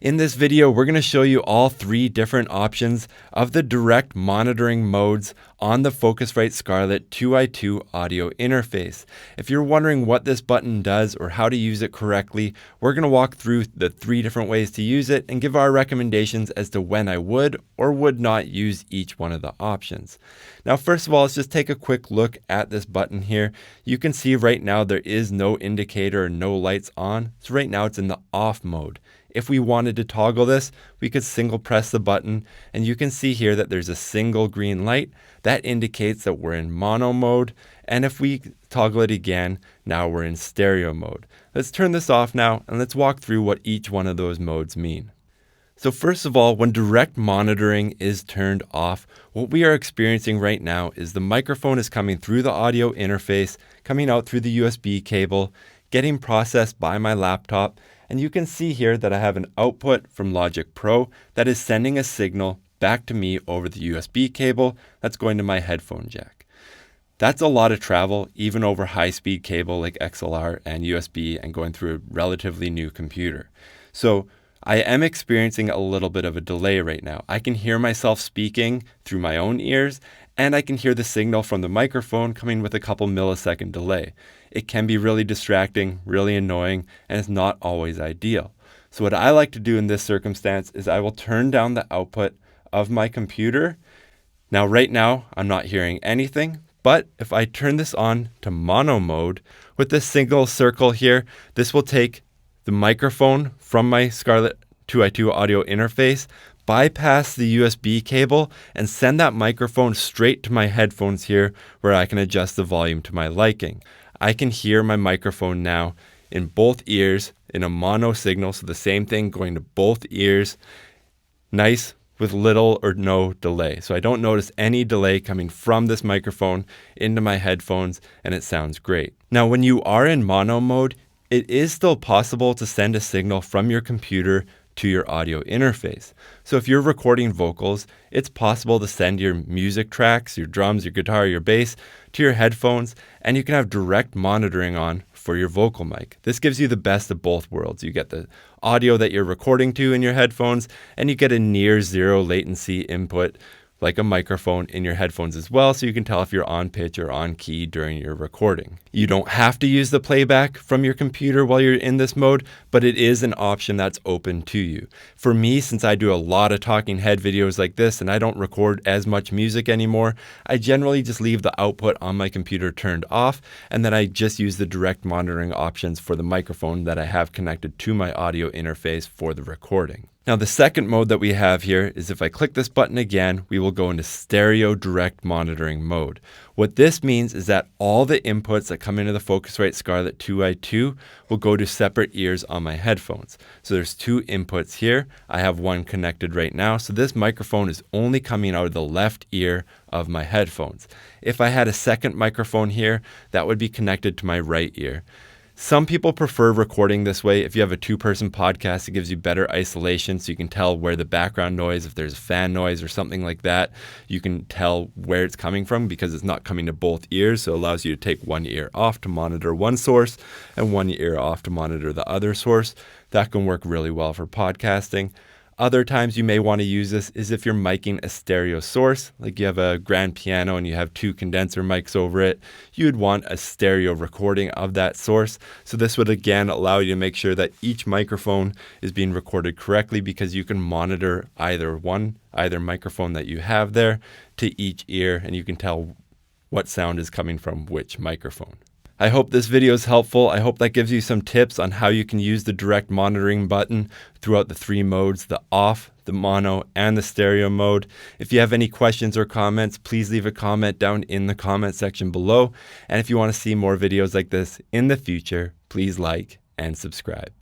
In this video, we're going to show you all three different options of the direct monitoring modes on the Focusrite Scarlett 2i2 audio interface. If you're wondering what this button does or how to use it correctly, we're going to walk through the three different ways to use it and give our recommendations as to when I would or would not use each one of the options. Now, first of all, let's just take a quick look at this button here. You can see right now there is no indicator, no lights on. So right now it's in the off mode. If we wanted to toggle this, we could single press the button, and you can see here that there's a single green light that indicates that we're in mono mode. And if we toggle it again, now we're in stereo mode. Let's turn this off now and let's walk through what each one of those modes mean. So first of all, when direct monitoring is turned off, what we are experiencing right now is the microphone is coming through the audio interface, coming out through the USB cable, getting processed by my laptop. And you can see here that I have an output from Logic Pro that is sending a signal back to me over the USB cable that's going to my headphone jack. That's a lot of travel, even over high-speed cable like XLR and USB and going through a relatively new computer. So I am experiencing a little bit of a delay right now. I can hear myself speaking through my own ears, and I can hear the signal from the microphone coming with a couple millisecond delay. It can be really distracting, really annoying, and it's not always ideal. So what I like to do in this circumstance is I will turn down the output of my computer. Now, right now, I'm not hearing anything, but if I turn this on to mono mode with this single circle here, this will take the microphone from my Scarlett 2i2 audio interface, bypass the USB cable, and send that microphone straight to my headphones here where I can adjust the volume to my liking. I can hear my microphone now in both ears in a mono signal, so the same thing going to both ears, nice with little or no delay. So I don't notice any delay coming from this microphone into my headphones, and it sounds great. Now, when you are in mono mode, it is still possible to send a signal from your computer to your audio interface. So if you're recording vocals, it's possible to send your music tracks, your drums, your guitar, your bass to your headphones, and you can have direct monitoring on for your vocal mic. This gives you the best of both worlds. You get the audio that you're recording to in your headphones, and you get a near zero latency input like a microphone in your headphones as well, so you can tell if you're on pitch or on key during your recording. You don't have to use the playback from your computer while you're in this mode, but it is an option that's open to you. For me, since I do a lot of talking head videos like this and I don't record as much music anymore, I generally just leave the output on my computer turned off, and then I just use the direct monitoring options for the microphone that I have connected to my audio interface for the recording. Now, the second mode that we have here is if I click this button again, we will go into stereo direct monitoring mode. What this means is that all the inputs that come into the Focusrite Scarlett 2i2 will go to separate ears on my headphones. So there's two inputs here. I have one connected right now. So this microphone is only coming out of the left ear of my headphones. If I had a second microphone here, that would be connected to my right ear. Some people prefer recording this way. If you have a two-person podcast, it gives you better isolation, so you can tell where the background noise, if there's a fan noise or something like that, you can tell where it's coming from because it's not coming to both ears. So it allows you to take one ear off to monitor one source and one ear off to monitor the other source. That can work really well for podcasting. Other times you may want to use this is if you're miking a stereo source, like you have a grand piano and you have two condenser mics over it, you would want a stereo recording of that source. So this would again allow you to make sure that each microphone is being recorded correctly because you can monitor either microphone that you have there to each ear, and you can tell what sound is coming from which microphone. I hope this video is helpful. I hope that gives you some tips on how you can use the direct monitoring button throughout the three modes, the off, the mono, and the stereo mode. If you have any questions or comments, please leave a comment down in the comment section below. And if you want to see more videos like this in the future, please like and subscribe.